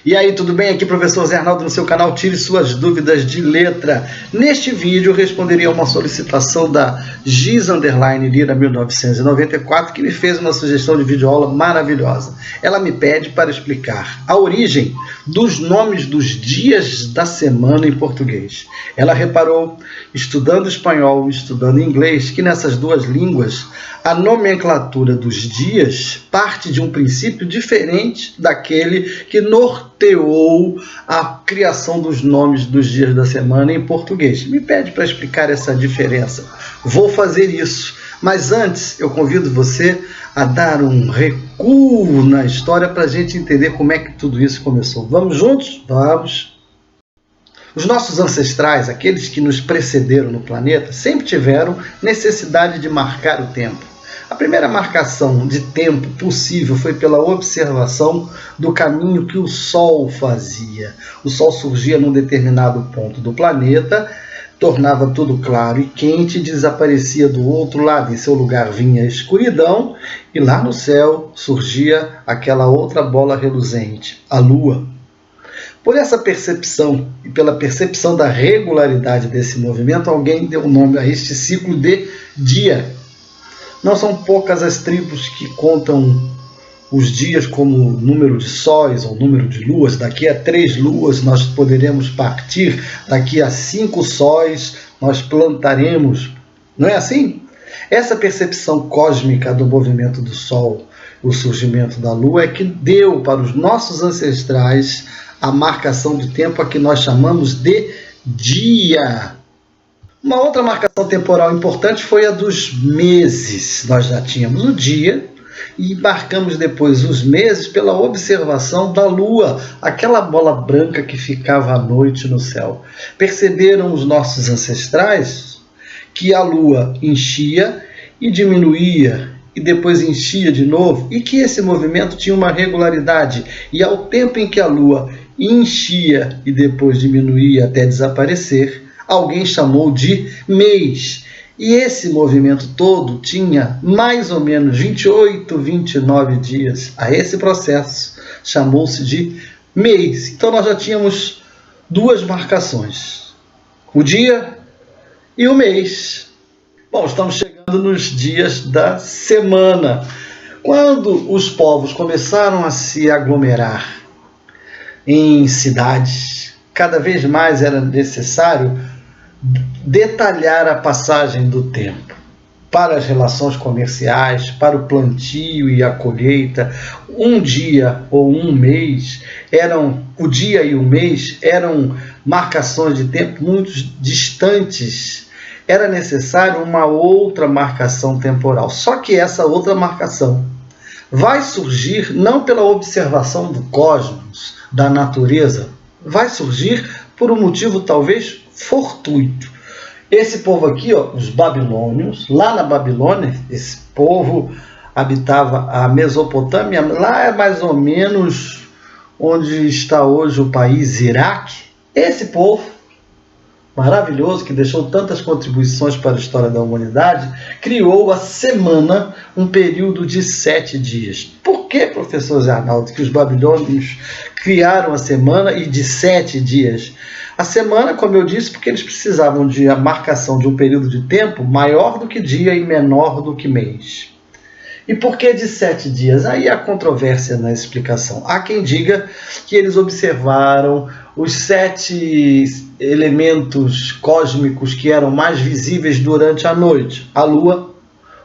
E aí, tudo bem? Aqui professor Zé Arnaldo no seu canal Tire Suas Dúvidas de Letra. Neste vídeo eu responderia a uma solicitação da Giz_Lira 1994, que me fez uma sugestão de videoaula maravilhosa. Ela me pede para explicar a origem dos nomes dos dias da semana em português. Ela reparou, estudando espanhol e estudando inglês, que nessas duas línguas a nomenclatura dos dias parte de um princípio diferente daquele que norteou a criação dos nomes dos dias da semana em português. Me pede para explicar essa diferença. Vou fazer isso, mas antes eu convido você a dar um recuo na história para a gente entender como é que tudo isso começou. Vamos juntos? Vamos! Os nossos ancestrais, aqueles que nos precederam no planeta, sempre tiveram necessidade de marcar o tempo. A primeira marcação de tempo possível foi pela observação do caminho que o Sol fazia. O Sol surgia num determinado ponto do planeta, tornava tudo claro e quente e desaparecia do outro lado. Em seu lugar vinha a escuridão e lá no céu surgia aquela outra bola reluzente, a Lua. Por essa percepção e pela percepção da regularidade desse movimento, alguém deu nome a este ciclo de dia. Não são poucas as tribos que contam os dias como número de sóis ou número de luas. Daqui a 3 luas nós poderemos partir, daqui a 5 sóis nós plantaremos. Não é assim? Essa percepção cósmica do movimento do Sol, o surgimento da Lua, é que deu para os nossos ancestrais a marcação de tempo a que nós chamamos de dia. Uma outra marcação temporal importante foi a dos meses. Nós já tínhamos o dia e marcamos depois os meses pela observação da Lua, aquela bola branca que ficava à noite no céu. Perceberam os nossos ancestrais que a Lua enchia e diminuía, e depois enchia de novo, e que esse movimento tinha uma regularidade, e ao tempo em que a Lua enchia e depois diminuía até desaparecer, alguém chamou de mês. E esse movimento todo tinha mais ou menos 28, 29 dias. A esse processo chamou-se de mês. Então nós já tínhamos duas marcações, o dia e o mês. Bom, estamos chegando nos dias da semana. Quando os povos começaram a se aglomerar em cidades, cada vez mais era necessário detalhar a passagem do tempo para as relações comerciais, para o plantio e a colheita. Um dia ou um mês o dia e o mês eram marcações de tempo muito distantes. Era necessário uma outra marcação temporal. Só que essa outra marcação vai surgir não pela observação do cosmos, da natureza, vai surgir por um motivo talvez fortuito. Esse povo aqui, ó, os babilônios, lá na Babilônia, esse povo habitava a Mesopotâmia, lá é mais ou menos onde está hoje o país Iraque. Esse povo maravilhoso, que deixou tantas contribuições para a história da humanidade, criou a semana, um período de 7 dias. Por que, professor Zé Arnaldo, que os babilônios criaram a semana e de 7 dias? A semana, como eu disse, porque eles precisavam de a marcação de um período de tempo maior do que dia e menor do que mês. E por que de 7 dias? Aí há controvérsia na explicação. Há quem diga que eles observaram os 7 elementos cósmicos que eram mais visíveis durante a noite: a Lua,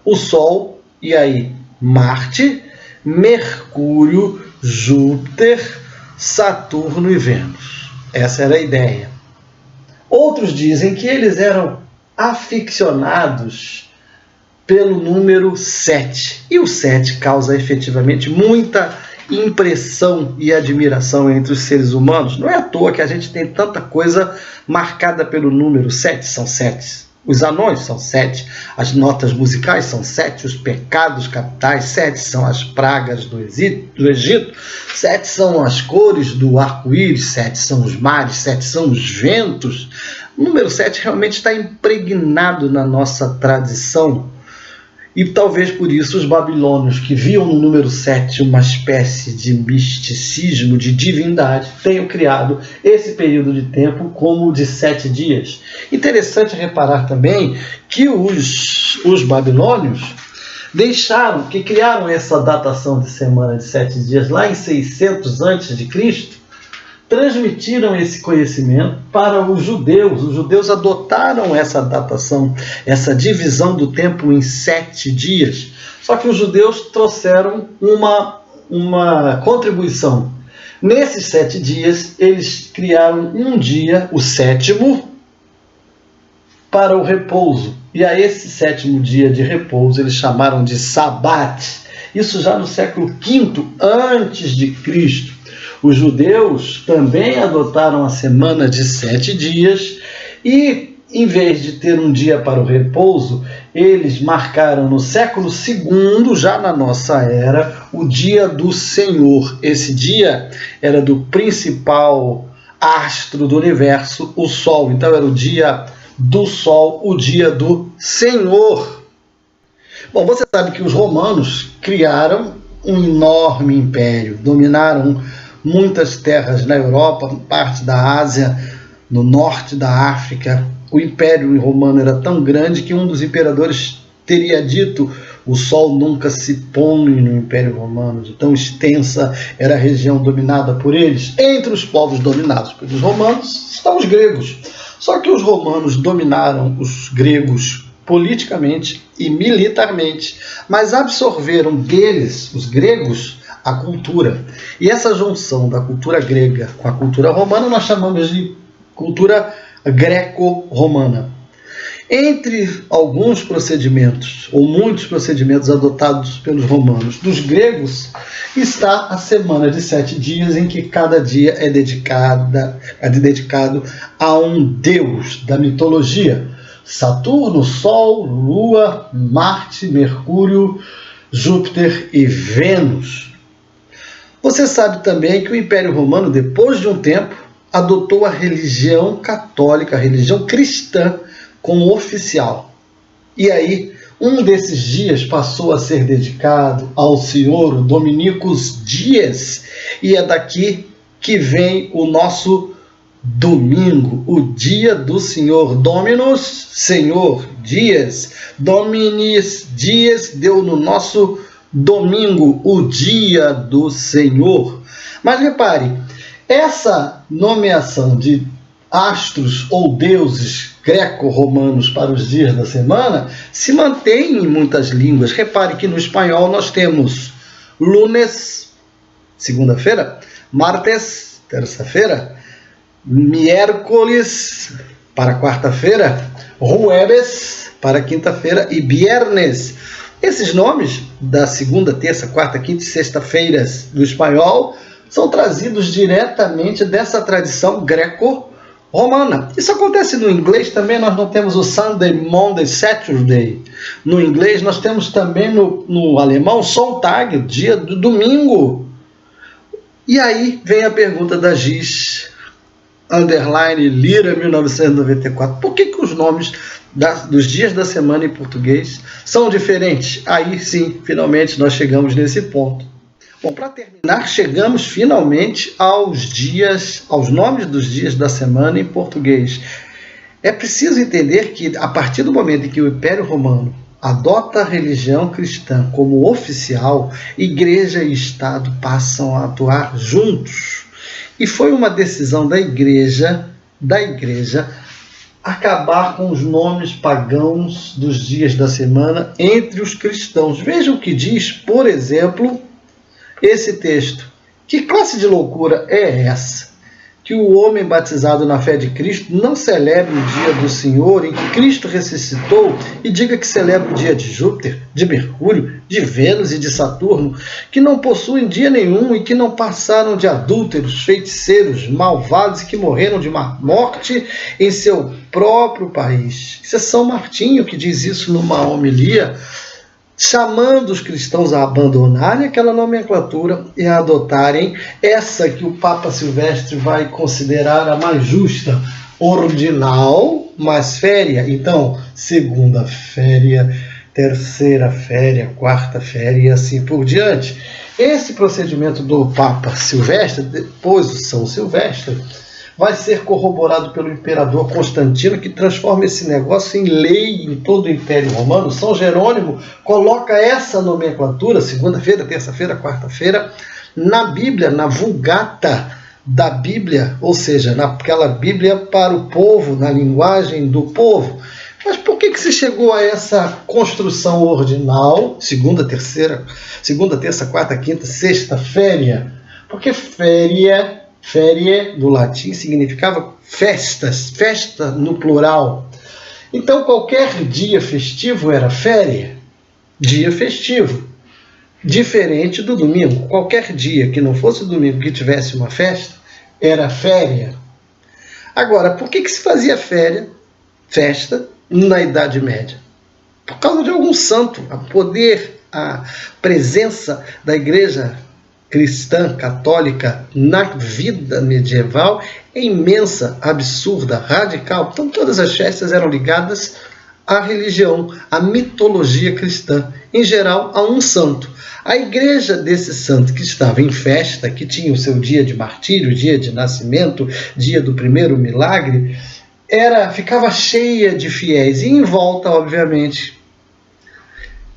o Sol, e aí Marte, Mercúrio, Júpiter, Saturno e Vênus. Essa era a ideia. Outros dizem que eles eram aficionados pelo número 7. E o 7 causa efetivamente muita impressão e admiração entre os seres humanos. Não é à toa que a gente tem tanta coisa marcada pelo número 7. São 7. Os anões são 7, as notas musicais são 7, os pecados capitais, 7 são as pragas do Egito, 7 são as cores do arco-íris, 7 são os mares, 7 são os ventos. O número 7 realmente está impregnado na nossa tradição. E talvez por isso os babilônios, que viam no número 7 uma espécie de misticismo, de divindade, tenham criado esse período de tempo como de 7 dias. Interessante reparar também que os babilônios criaram essa datação de semana de 7 dias lá em 600 a.C., transmitiram esse conhecimento para os judeus. Os judeus adotaram essa datação, essa divisão do tempo em 7 dias. Só que os judeus trouxeram uma contribuição. Nesses 7 dias, eles criaram um dia, o 7º, para o repouso. E a esse 7º dia de repouso eles chamaram de Sabat. Isso já no século V antes de Cristo. Os judeus também adotaram a semana de 7 dias e, em vez de ter um dia para o repouso, eles marcaram no século II, já na nossa era, o dia do Senhor. Esse dia era do principal astro do universo, o Sol. Então era o dia do Sol, o dia do Senhor. Bom, você sabe que os romanos criaram um enorme império, dominaram muitas terras na Europa, parte da Ásia, no norte da África. O Império Romano era tão grande que um dos imperadores teria dito: o sol nunca se põe no Império Romano, de tão extensa era a região dominada por eles. Entre os povos dominados pelos romanos estão os gregos. Só que os romanos dominaram os gregos politicamente e militarmente, mas absorveram deles, os gregos, a cultura. E essa junção da cultura grega com a cultura romana nós chamamos de cultura greco-romana. Entre alguns procedimentos, ou muitos procedimentos adotados pelos romanos, dos gregos, está a semana de 7 dias, em que cada dia é dedicado a um deus da mitologia. Saturno, Sol, Lua, Marte, Mercúrio, Júpiter e Vênus. Você sabe também que o Império Romano, depois de um tempo, adotou a religião católica, a religião cristã, como oficial. E aí, um desses dias passou a ser dedicado ao senhor Dominicus Dies, e é daqui que vem o nosso domingo, o dia do Senhor. Dominus, Senhor, Dies, Dominis Dies, deu no nosso domingo, o dia do Senhor. Mas repare, essa nomeação de astros ou deuses greco-romanos para os dias da semana se mantém em muitas línguas. Repare que no espanhol nós temos lunes, segunda-feira, martes, terça-feira, miércoles, para quarta-feira, jueves, para quinta-feira, e viernes. Esses nomes da segunda, terça, quarta, quinta e sexta-feiras do espanhol são trazidos diretamente dessa tradição greco-romana. Isso acontece no inglês também. Nós não temos o Sunday, Monday, Saturday. No inglês nós temos também no alemão Sonntag, o dia do domingo. E aí vem a pergunta da Giz _Lira 1994. Por que os nomes dos dias da semana em português são diferentes? Aí sim, finalmente nós chegamos nesse ponto. Bom, para terminar, chegamos finalmente aos nomes dos dias da semana em português. É preciso entender que, a partir do momento em que o Império Romano adota a religião cristã como oficial, igreja e Estado passam a atuar juntos. E foi uma decisão da igreja acabar com os nomes pagãos dos dias da semana entre os cristãos. Vejam o que diz, por exemplo, esse texto. Que classe de loucura é essa? Que o homem batizado na fé de Cristo não celebre o dia do Senhor em que Cristo ressuscitou e diga que celebra o dia de Júpiter, de Mercúrio, de Vênus e de Saturno, que não possuem dia nenhum e que não passaram de adúlteros, feiticeiros, malvados e que morreram de má morte em seu próprio país. Isso é São Martinho que diz isso numa homilia, chamando os cristãos a abandonarem aquela nomenclatura e a adotarem essa que o Papa Silvestre vai considerar a mais justa, ordinal, mas féria. Então, segunda-feira, terceira féria, quarta féria e assim por diante. Esse procedimento do Papa Silvestre, depois o São Silvestre, vai ser corroborado pelo imperador Constantino, que transforma esse negócio em lei em todo o Império Romano. São Jerônimo coloca essa nomenclatura, segunda-feira, terça-feira, quarta-feira, na Bíblia, na Vulgata da Bíblia, ou seja, naquela Bíblia para o povo, na linguagem do povo. Mas por que se chegou a essa construção ordinal, segunda, terça, quarta, quinta, sexta, féria? Porque féria do latim significava festas, festa no plural. Então qualquer dia festivo era féria, dia festivo. Diferente do domingo. Qualquer dia que não fosse domingo que tivesse uma festa, era féria. Agora, por que se fazia festa na Idade Média? Por causa de algum santo. A presença da igreja cristã, católica, na vida medieval é imensa, absurda, radical. Então todas as festas eram ligadas à religião, à mitologia cristã, em geral a um santo. A igreja desse santo que estava em festa, que tinha o seu dia de martírio, dia de nascimento, dia do primeiro milagre, ficava cheia de fiéis, e em volta, obviamente,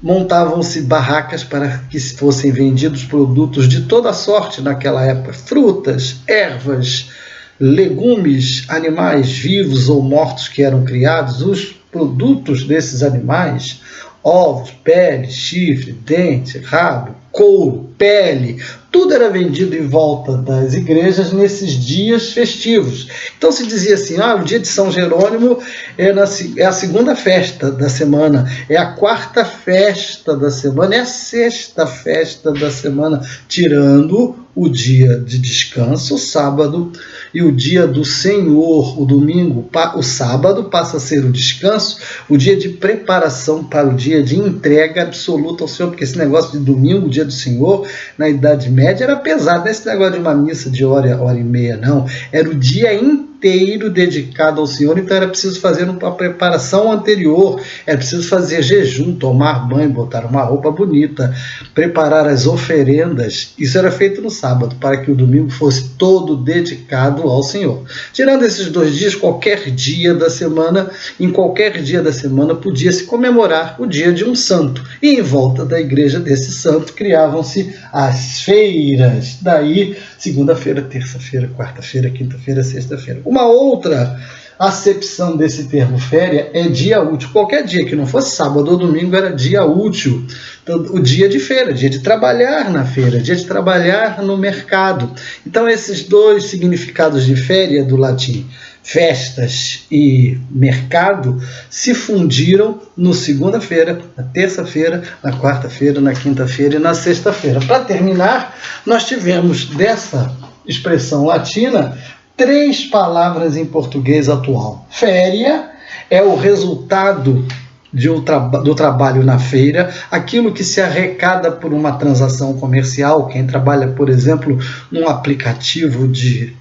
montavam-se barracas para que fossem vendidos produtos de toda sorte naquela época, frutas, ervas, legumes, animais vivos ou mortos que eram criados, os produtos desses animais, ovos, pele, chifre, dente, rabo, couro, pele, tudo era vendido em volta das igrejas nesses dias festivos. Então se dizia assim, o dia de São Jerônimo é a segunda festa da semana, é a quarta festa da semana, é a sexta festa da semana, tirando o dia de descanso, o sábado, e o dia do Senhor, o domingo. O sábado passa a ser o descanso, o dia de preparação para o dia de entrega absoluta ao Senhor, porque esse negócio de domingo, o dia do Senhor, na Idade Média era pesado, não é esse negócio de uma missa de hora e meia, não. Era o dia inteiro dedicado ao Senhor, então era preciso fazer uma preparação anterior, era preciso fazer jejum, tomar banho, botar uma roupa bonita, preparar as oferendas. Isso era feito no sábado, para que o domingo fosse todo dedicado ao Senhor. Tirando esses 2 dias, qualquer dia da semana, em qualquer dia da semana podia-se comemorar o dia de um santo, e em volta da igreja desse santo criavam-se as feiras. Daí, segunda-feira, terça-feira, quarta-feira, quinta-feira, sexta-feira. Uma outra acepção desse termo féria é dia útil. Qualquer dia que não fosse sábado ou domingo era dia útil. Então, o dia de feira, dia de trabalhar na feira, dia de trabalhar no mercado. Então esses 2 significados de féria do latim, festas e mercado, se fundiram no segunda-feira, na terça-feira, na quarta-feira, na quinta-feira e na sexta-feira. Para terminar, nós tivemos dessa expressão latina 3 palavras em português atual. Féria é o resultado do trabalho na feira, aquilo que se arrecada por uma transação comercial. Quem trabalha, por exemplo, num aplicativo de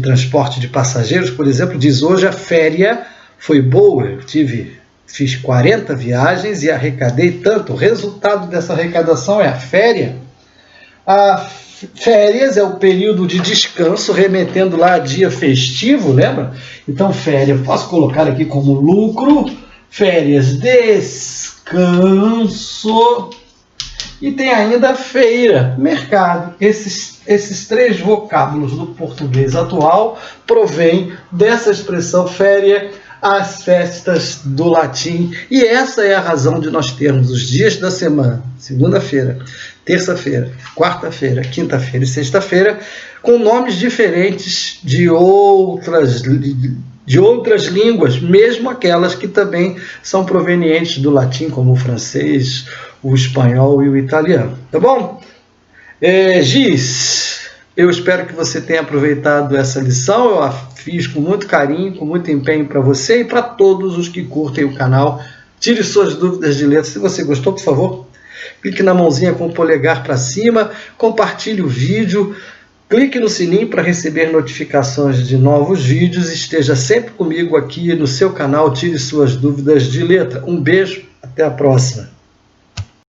transporte de passageiros, por exemplo, diz: hoje a féria foi boa, eu fiz 40 viagens e arrecadei tanto. O resultado dessa arrecadação é a féria. Férias é o período de descanso, remetendo lá a dia festivo, lembra? Então férias, posso colocar aqui como lucro, férias, descanso, e tem ainda feira, mercado. Esses 3 vocábulos do português atual provêm dessa expressão féria, as festas do latim, e essa é a razão de nós termos os dias da semana, segunda-feira, terça-feira, quarta-feira, quinta-feira e sexta-feira, com nomes diferentes de outras línguas, mesmo aquelas que também são provenientes do latim, como o francês, o espanhol e o italiano. Tá bom? Giz, eu espero que você tenha aproveitado essa lição. Eu a fiz com muito carinho, com muito empenho para você e para todos os que curtem o canal. Tire suas dúvidas de letra. Se você gostou, por favor, clique na mãozinha com o polegar para cima, compartilhe o vídeo, clique no sininho para receber notificações de novos vídeos. Esteja sempre comigo aqui no seu canal. Tire suas dúvidas de letra. Um beijo. Até Até a próxima.